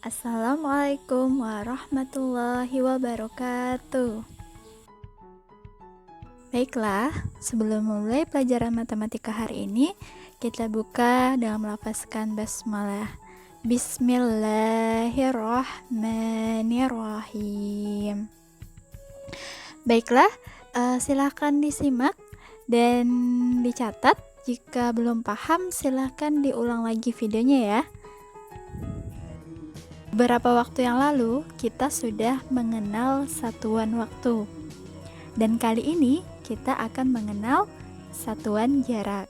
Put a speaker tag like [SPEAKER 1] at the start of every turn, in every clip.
[SPEAKER 1] Assalamualaikum warahmatullahi wabarakatuh. Baiklah, sebelum memulai pelajaran matematika hari ini, kita buka dengan melafazkan basmalah. Bismillahirrahmanirrahim. Baiklah, silahkan disimak dan dicatat. Jika belum paham, silahkan diulang lagi videonya ya. Beberapa waktu yang lalu, kita sudah mengenal satuan waktu. Dan kali ini, kita akan mengenal satuan jarak.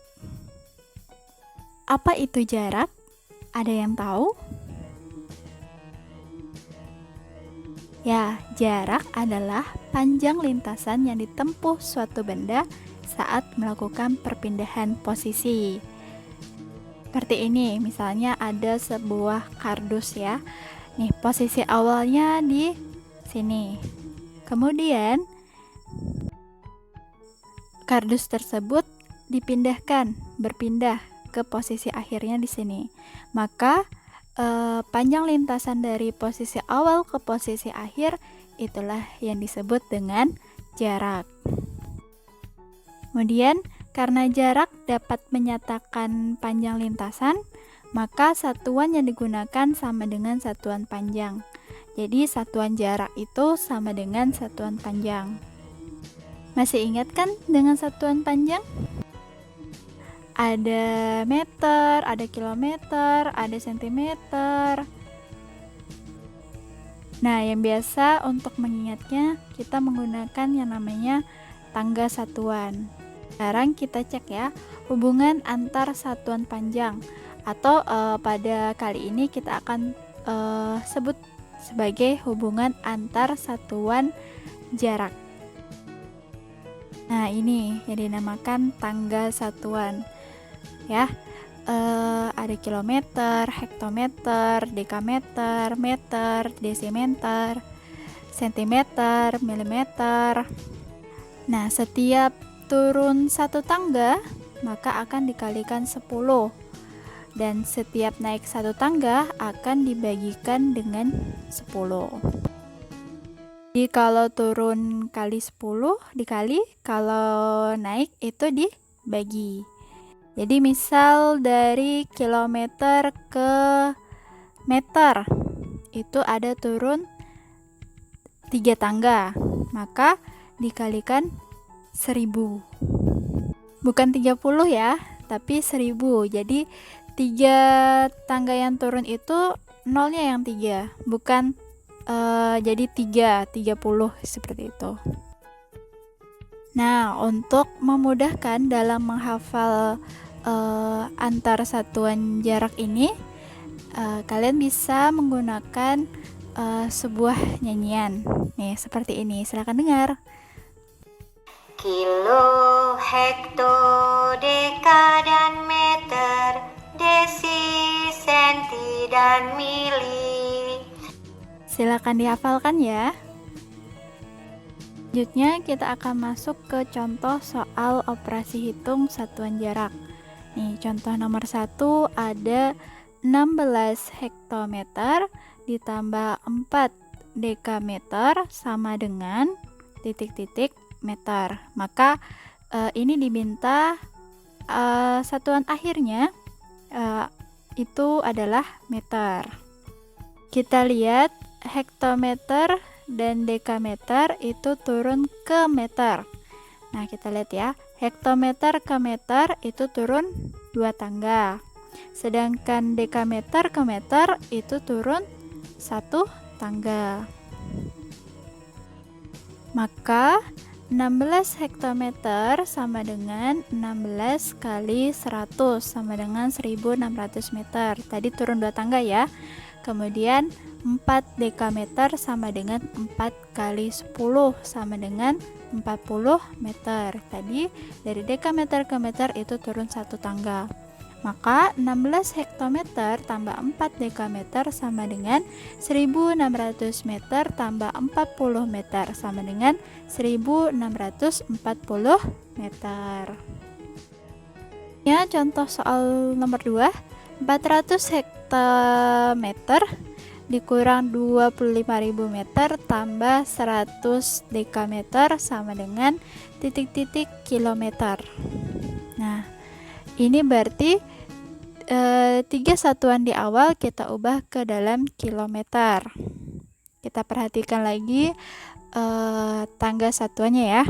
[SPEAKER 1] Apa itu jarak? Ada yang tahu? Ya, jarak adalah panjang lintasan yang ditempuh suatu benda saat melakukan perpindahan posisi. Seperti ini, misalnya ada sebuah kardus ya. Nih, posisi awalnya di sini. Kemudian kardus tersebut berpindah ke posisi akhirnya di sini. Maka panjang lintasan dari posisi awal ke posisi akhir itulah yang disebut dengan jarak. Kemudian karena jarak dapat menyatakan panjang lintasan, maka satuan yang digunakan sama dengan satuan panjang. Jadi satuan jarak itu sama dengan satuan panjang. Masih ingat kan dengan satuan panjang? Ada meter, ada kilometer, ada sentimeter. Nah, yang biasa untuk mengingatnya kita menggunakan yang namanya tangga satuan. Sekarang kita cek ya hubungan antar satuan panjang. Atau pada kali ini kita akan sebut sebagai hubungan antar satuan jarak. Nah, ini yang dinamakan tangga satuan. Ya, ada kilometer, hektometer, dekameter, meter, desimeter, sentimeter, milimeter. Nah, setiap turun satu tangga, maka akan dikalikan 10. Dan setiap naik satu tangga akan dibagikan dengan 10. Jadi kalau turun kali 10 dikali, kalau naik itu dibagi. Jadi misal dari kilometer ke meter itu ada turun 3 tangga, maka dikalikan 1000. Bukan 30 ya, tapi 1000. Jadi 3 tangga yang turun itu nolnya yang 3, bukan jadi 30 seperti itu. Nah, untuk memudahkan dalam menghafal antar satuan jarak ini, kalian bisa menggunakan sebuah nyanyian. Nih, seperti ini. Silakan dengar.
[SPEAKER 2] Kilo, hekto, deka, dan meter, desi, senti, dan mili.
[SPEAKER 1] Silakan dihafalkan ya. Selanjutnya kita akan masuk ke contoh soal operasi hitung satuan jarak. Nih, contoh nomor 1 ada 16 hektometer ditambah 4 dekameter sama dengan titik-titik meter. Maka ini diminta satuan akhirnya itu adalah meter. Kita lihat hektometer dan dekameter itu turun ke meter. Nah, kita lihat ya, hektometer ke meter itu turun 2 tangga. Sedangkan dekameter ke meter itu turun 1 tangga. Maka 16 hektometer sama dengan 16 kali 100 sama dengan 1600 meter. Tadi turun 2 tangga ya. Kemudian 4 dekameter sama dengan 4 kali 10 sama dengan 40 meter. Tadi dari dekameter ke meter itu turun 1 tangga. Maka 16 hektometer tambah 4 dekameter sama dengan 1600 meter tambah 40 meter sama dengan 1640 meter. Ya, contoh soal nomor 2, 400 hektometer dikurang 25.000 meter tambah 100 dekameter sama dengan titik-titik kilometer. Nah, ini berarti 3 satuan di awal kita ubah ke dalam kilometer. Kita perhatikan lagi tangga satuannya ya.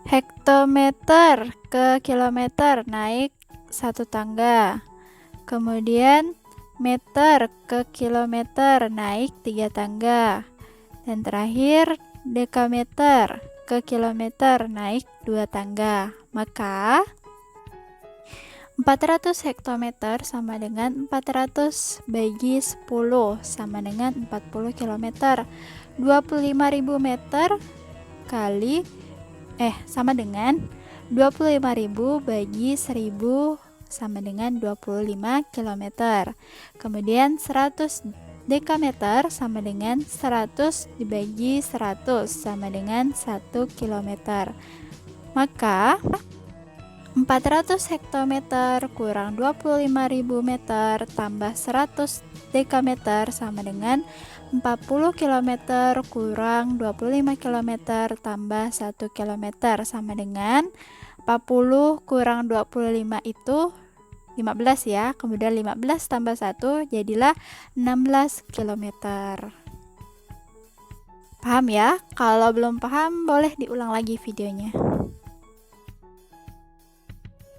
[SPEAKER 1] Hektometer ke kilometer naik 1 tangga. Kemudian meter ke kilometer naik 3 tangga. Dan terakhir dekameter ke kilometer naik 2 tangga. Maka 400 hektometer sama dengan 400 bagi 10 sama dengan 40 km. 25.000 meter kali sama dengan 25.000 bagi 1000 sama dengan 25 km. Kemudian 100 dekameter sama dengan 100 dibagi 100 sama dengan 1 km. Maka 400 hektometer kurang 25.000 meter tambah 100 dekameter sama dengan 40 km kurang 25 km tambah 1 km sama dengan 40 kurang 25 itu 15 ya. Kemudian 15 tambah 1 jadilah 16 km. Paham ya? Kalau belum paham boleh diulang lagi videonya.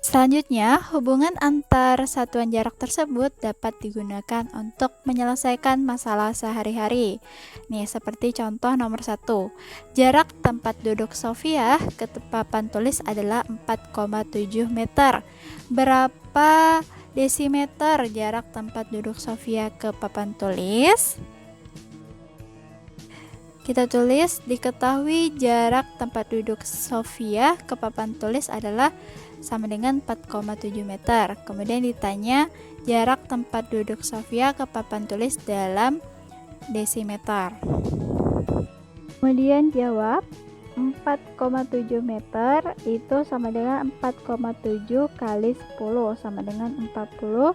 [SPEAKER 1] Selanjutnya, hubungan antar satuan jarak tersebut dapat digunakan untuk menyelesaikan masalah sehari-hari. Nih, seperti contoh nomor 1. Jarak tempat duduk Sofia ke papan tulis adalah 4,7 meter. Berapa desimeter jarak tempat duduk Sofia ke papan tulis? Kita tulis, diketahui jarak tempat duduk Sofia ke papan tulis adalah sama dengan 4,7 meter. Kemudian ditanya jarak tempat duduk Sofia ke papan tulis dalam desimeter. Kemudian jawab 4,7 meter itu sama dengan 4,7 kali 10 sama dengan 40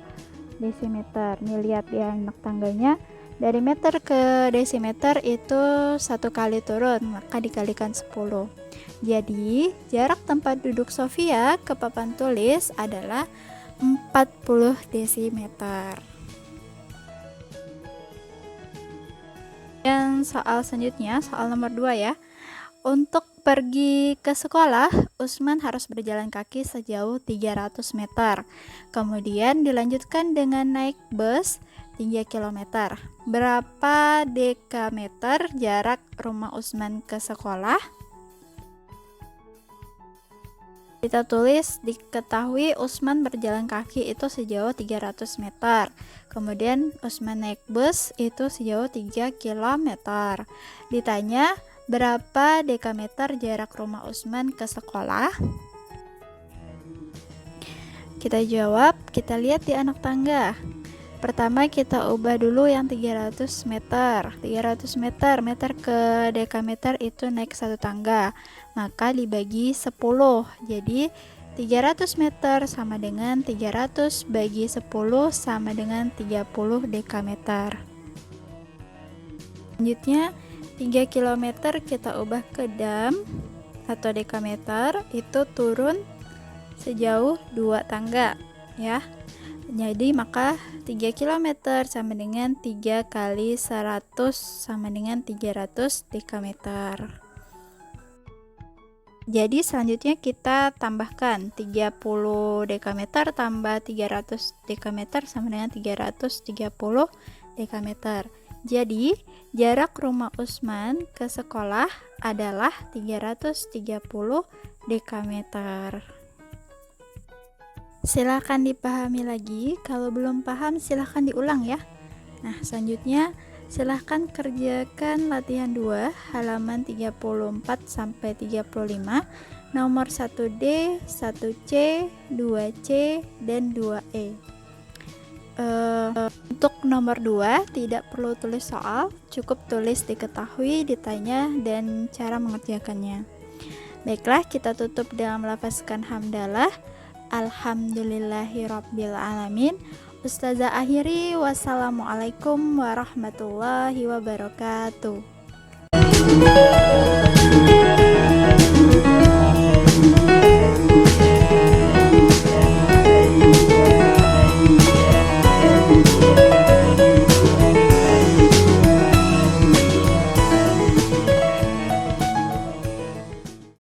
[SPEAKER 1] desimeter. Nih lihat ya anak tangganya. Dari meter ke desimeter itu 1 kali turun, maka dikalikan 10. Jadi, jarak tempat duduk Sofia ke papan tulis adalah 40 desimeter. Dan soal selanjutnya, soal nomor 2 ya. Untuk pergi ke sekolah, Usman harus berjalan kaki sejauh 300 meter. Kemudian dilanjutkan dengan naik bus 3 km. Berapa dekameter jarak rumah Usman ke sekolah? Kita tulis, diketahui Usman berjalan kaki itu sejauh 300 meter. Kemudian Usman naik bus itu sejauh 3 km. Ditanya, berapa dekameter jarak rumah Usman ke sekolah? Kita jawab, kita lihat di anak tangga. Pertama kita ubah dulu yang 300 meter. 300 meter, meter ke dekameter itu naik 1 tangga. Maka dibagi 10. Jadi 300 meter sama dengan 300 bagi 10 sama dengan 30 dekameter. Selanjutnya 3 km kita ubah ke dam atau dekameter, itu turun sejauh 2 tangga ya. Jadi maka 3 km sama dengan 3 kali 100 sama dengan 300 dekameter. Jadi selanjutnya kita tambahkan 30 dekameter tambah 300 dekameter sama dengan 330 dekameter. Jadi jarak rumah Usman ke sekolah adalah 330 dekameter. Silahkan dipahami lagi, kalau belum paham silahkan diulang ya. Nah selanjutnya silahkan kerjakan latihan 2 halaman 34 sampai 35, nomor 1D, 1C, 2C, dan 2E. Untuk nomor 2 tidak perlu tulis soal, cukup tulis diketahui, ditanya, dan cara mengerjakannya. Baiklah, kita tutup dengan melafazkan hamdalah. Alhamdulillahirabbil alamin, Ustazah akhiri, wassalamualaikum warahmatullahi wabarakatuh.